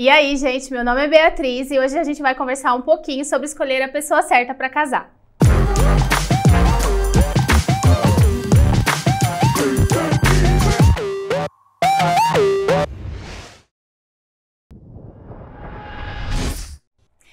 E aí, gente, meu nome é Beatriz e hoje a gente vai conversar um pouquinho sobre escolher a pessoa certa para casar.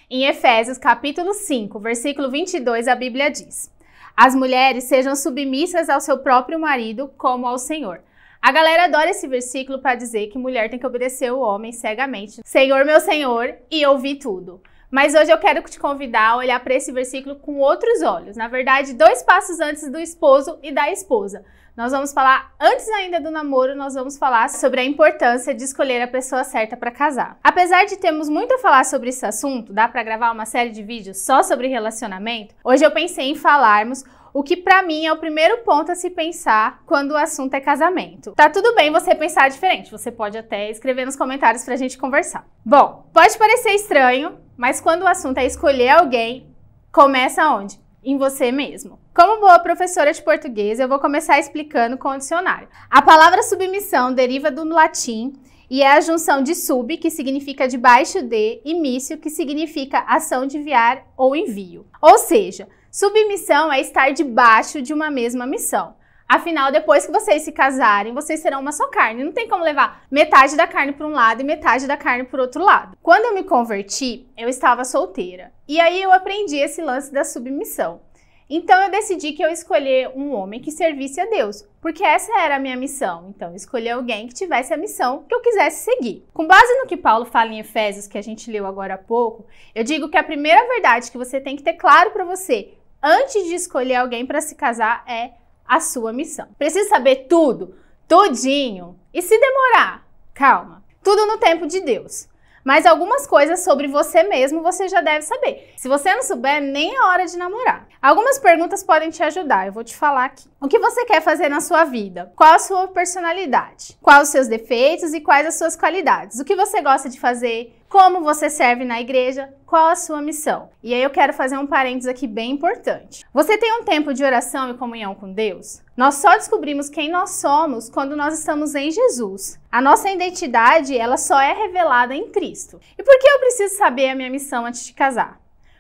Em Efésios, capítulo 5, versículo 22, a Bíblia diz: as mulheres sejam submissas ao seu próprio marido como ao Senhor. A galera adora esse versículo para dizer que mulher tem que obedecer o homem cegamente. Senhor, meu Senhor, e ouvir tudo. Mas hoje eu quero te convidar a olhar para esse versículo com outros olhos. Na verdade, 2 passos antes do esposo e da esposa. Nós vamos falar, antes ainda do namoro, nós vamos falar sobre a importância de escolher a pessoa certa para casar. Apesar de termos muito a falar sobre esse assunto, dá para gravar uma série de vídeos só sobre relacionamento, hoje eu pensei em falarmos o que pra mim é o primeiro ponto a se pensar quando o assunto é casamento. Tá tudo bem você pensar diferente, você pode até escrever nos comentários pra gente conversar. Bom, pode parecer estranho, mas quando o assunto é escolher alguém, começa onde? Em você mesmo. Como boa professora de português, eu vou começar explicando com o dicionário. A palavra submissão deriva do latim e é a junção de sub, que significa debaixo de, e missio, que significa ação de enviar ou envio. Ou seja, submissão é estar debaixo de uma mesma missão. Afinal, depois que vocês se casarem, vocês serão uma só carne. Não tem como levar metade da carne para um lado e metade da carne para o outro lado. Quando eu me converti, eu estava solteira. E aí eu aprendi esse lance da submissão. Então eu decidi que eu escolher um homem que servisse a Deus, porque essa era a minha missão. Então eu escolhi alguém que tivesse a missão que eu quisesse seguir. Com base no que Paulo fala em Efésios, que a gente leu agora há pouco, eu digo que a primeira verdade que você tem que ter claro para você, antes de escolher alguém para se casar, é a sua missão. Precisa saber tudo, tudinho. E se demorar, calma. Tudo no tempo de Deus. Mas algumas coisas sobre você mesmo você já deve saber. Se você não souber, nem é hora de namorar. Algumas perguntas podem te ajudar, eu vou te falar aqui. O que você quer fazer na sua vida? Qual a sua personalidade? Quais os seus defeitos e quais as suas qualidades? O que você gosta de fazer? Como você serve na igreja? Qual a sua missão? E aí eu quero fazer um parênteses aqui bem importante. Você tem um tempo de oração e comunhão com Deus? Nós só descobrimos quem nós somos quando nós estamos em Jesus. A nossa identidade, ela só é revelada em Cristo. E por que eu preciso saber a minha missão antes de casar?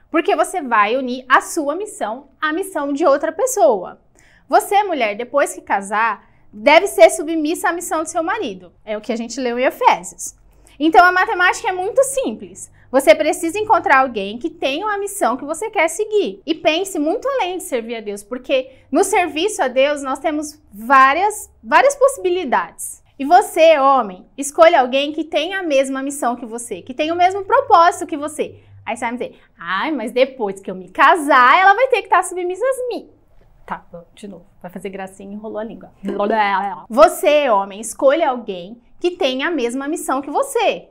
Porque você vai unir a sua missão à missão de outra pessoa. Você, mulher, depois que casar, deve ser submissa à missão do seu marido. É o que a gente leu em Efésios. Então a matemática é muito simples. Você precisa encontrar alguém que tenha uma missão que você quer seguir. E pense muito além de servir a Deus, porque no serviço a Deus nós temos várias possibilidades. E você, homem, escolha alguém que tenha a mesma missão que você, que tenha o mesmo propósito que você. Aí você vai me dizer, ai, mas depois que eu me casar, ela vai ter que estar submissa a mim. Tá, de novo, vai fazer gracinha e enrolou a língua. Você, homem, escolha alguém que tenha a mesma missão que você.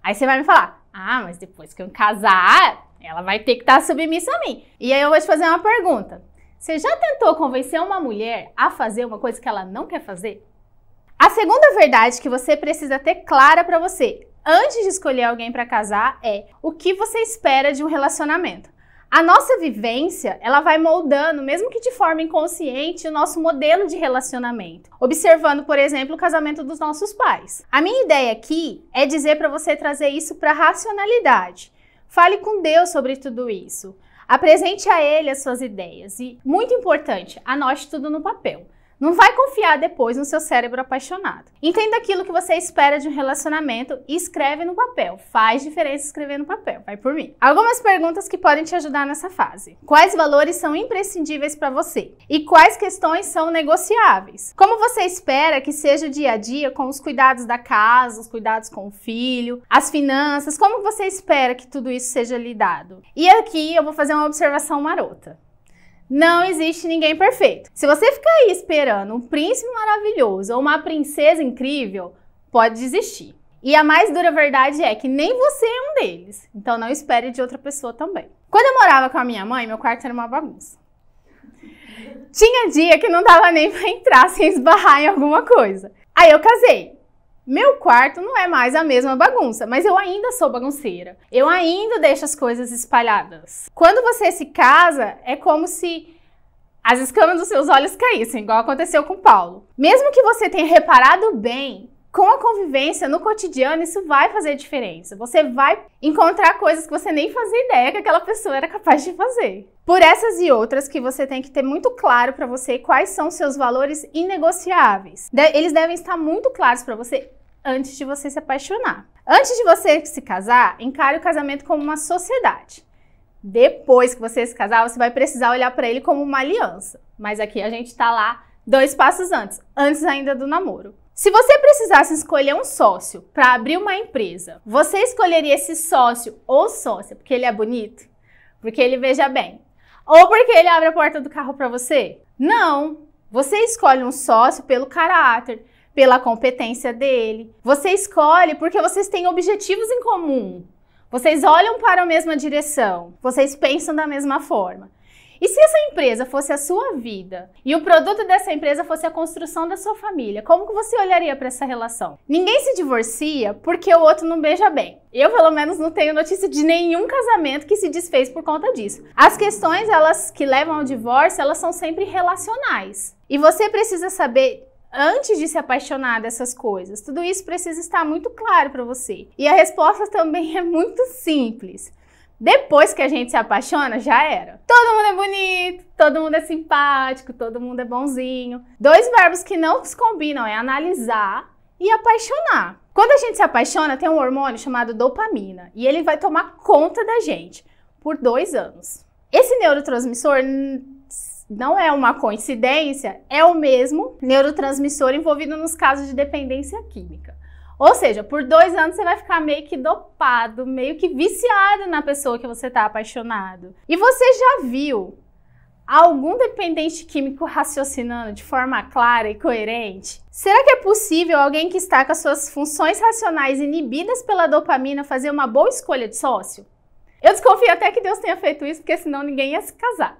Aí você vai me falar, ah, mas depois que eu casar, ela vai ter que estar submissa a mim. E aí eu vou te fazer uma pergunta. Você já tentou convencer uma mulher a fazer uma coisa que ela não quer fazer? A segunda verdade que você precisa ter clara para você, antes de escolher alguém para casar, é o que você espera de um relacionamento. A nossa vivência, ela vai moldando, mesmo que de forma inconsciente, o nosso modelo de relacionamento. Observando, por exemplo, o casamento dos nossos pais. A minha ideia aqui é dizer para você trazer isso para a racionalidade. Fale com Deus sobre tudo isso. Apresente a Ele as suas ideias. E, muito importante, anote tudo no papel. Não vai confiar depois no seu cérebro apaixonado. Entenda aquilo que você espera de um relacionamento e escreve no papel. Faz diferença escrever no papel, vai por mim. Algumas perguntas que podem te ajudar nessa fase. Quais valores são imprescindíveis para você? E quais questões são negociáveis? Como você espera que seja o dia a dia com os cuidados da casa, os cuidados com o filho, as finanças? Como você espera que tudo isso seja lidado? E aqui eu vou fazer uma observação marota. Não existe ninguém perfeito. Se você ficar aí esperando um príncipe maravilhoso ou uma princesa incrível, pode desistir. E a mais dura verdade é que nem você é um deles. Então não espere de outra pessoa também. Quando eu morava com a minha mãe, meu quarto era uma bagunça. Tinha dia que não dava nem pra entrar sem esbarrar em alguma coisa. Aí eu casei. Meu quarto não é mais a mesma bagunça, mas eu ainda sou bagunceira. Eu ainda deixo as coisas espalhadas. Quando você se casa, é como se as escamas dos seus olhos caíssem, igual aconteceu com Paulo. Mesmo que você tenha reparado bem, com a convivência, no cotidiano, isso vai fazer diferença. Você vai encontrar coisas que você nem fazia ideia que aquela pessoa era capaz de fazer. Por essas e outras que você tem que ter muito claro para você quais são os seus valores inegociáveis. Eles devem estar muito claros para você antes de você se apaixonar. Antes de você se casar, encare o casamento como uma sociedade. Depois que você se casar, você vai precisar olhar para ele como uma aliança. Mas aqui a gente tá lá 2 passos antes ainda do namoro. Se você precisasse escolher um sócio para abrir uma empresa, você escolheria esse sócio ou sócia porque ele é bonito? Porque ele veja bem? Ou porque ele abre a porta do carro para você? Não! Você escolhe um sócio pelo caráter, pela competência dele. Você escolhe porque vocês têm objetivos em comum. Vocês olham para a mesma direção. Vocês pensam da mesma forma. E se essa empresa fosse a sua vida e o produto dessa empresa fosse a construção da sua família, como que você olharia para essa relação? Ninguém se divorcia porque o outro não beija bem. Eu, pelo menos, não tenho notícia de nenhum casamento que se desfez por conta disso. As questões, elas que levam ao divórcio, elas são sempre relacionais. E você precisa saber antes de se apaixonar dessas coisas. Tudo isso precisa estar muito claro para você. E a resposta também é muito simples. Depois que a gente se apaixona, já era. Todo mundo é bonito, todo mundo é simpático, todo mundo é bonzinho. 2 verbos que não se combinam é analisar e apaixonar. Quando a gente se apaixona, tem um hormônio chamado dopamina e ele vai tomar conta da gente por 2 anos. Esse neurotransmissor não é uma coincidência, é o mesmo neurotransmissor envolvido nos casos de dependência química. Ou seja, por 2 anos você vai ficar meio que dopado, meio que viciado na pessoa que você está apaixonado. E você já viu algum dependente químico raciocinando de forma clara e coerente? Será que é possível alguém que está com as suas funções racionais inibidas pela dopamina fazer uma boa escolha de sócio? Eu desconfio até que Deus tenha feito isso, porque senão ninguém ia se casar.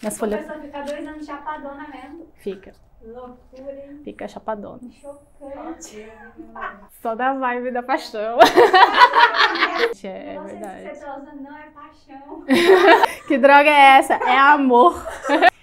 Mas A pessoa fica 2 anos chapadona mesmo. Fica. Loucura, hein? Fica chapadona. Chocante. Só da vibe da paixão. É verdade. Você tá usando não é paixão. Que droga é essa? É amor.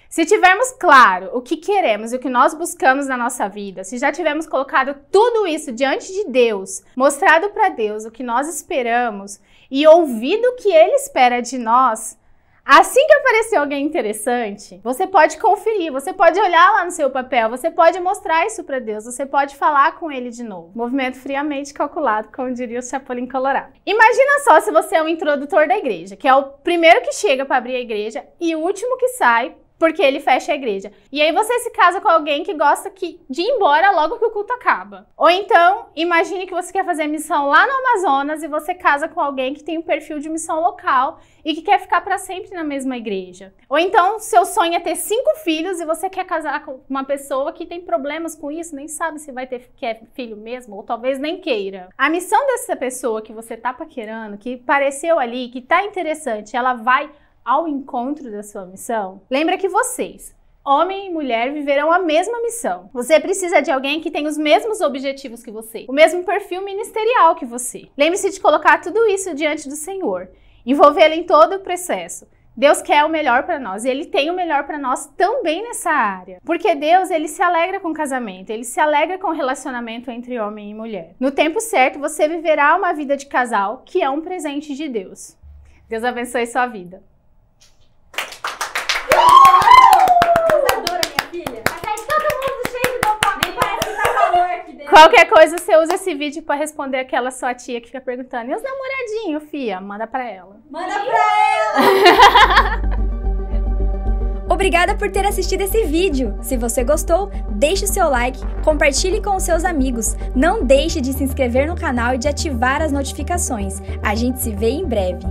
Se tivermos claro o que queremos e o que nós buscamos na nossa vida, se já tivermos colocado tudo isso diante de Deus, mostrado para Deus o que nós esperamos e ouvido o que Ele espera de nós, assim que aparecer alguém interessante, você pode conferir, você pode olhar lá no seu papel, você pode mostrar isso para Deus, você pode falar com Ele de novo. Movimento friamente calculado, como diria o Chapolin Colorado. Imagina só se você é o introdutor da igreja, que é o primeiro que chega para abrir a igreja e o último que sai, porque ele fecha a igreja. E aí você se casa com alguém que gosta de ir embora logo que o culto acaba. Ou então, imagine que você quer fazer missão lá no Amazonas e você casa com alguém que tem um perfil de missão local e que quer ficar para sempre na mesma igreja. Ou então, seu sonho é ter 5 filhos e você quer casar com uma pessoa que tem problemas com isso, nem sabe se vai ter filho mesmo, ou talvez nem queira. A missão dessa pessoa que você tá paquerando, que pareceu ali, que tá interessante, ela vai ao encontro da sua missão? Lembra que vocês, homem e mulher, viverão a mesma missão. Você precisa de alguém que tem os mesmos objetivos que você, o mesmo perfil ministerial que você. Lembre-se de colocar tudo isso diante do Senhor, envolvê-lo em todo o processo. Deus quer o melhor para nós e Ele tem o melhor para nós também nessa área. Porque Deus, Ele se alegra com o casamento, Ele se alegra com o relacionamento entre homem e mulher. No tempo certo, você viverá uma vida de casal que é um presente de Deus. Deus abençoe sua vida. Qualquer coisa, você usa esse vídeo pra responder aquela sua tia que fica perguntando: e os namoradinhos, fia? Manda pra ela. Manda pra ela! Obrigada por ter assistido esse vídeo. Se você gostou, deixe o seu like, compartilhe com os seus amigos. Não deixe de se inscrever no canal e de ativar as notificações. A gente se vê em breve.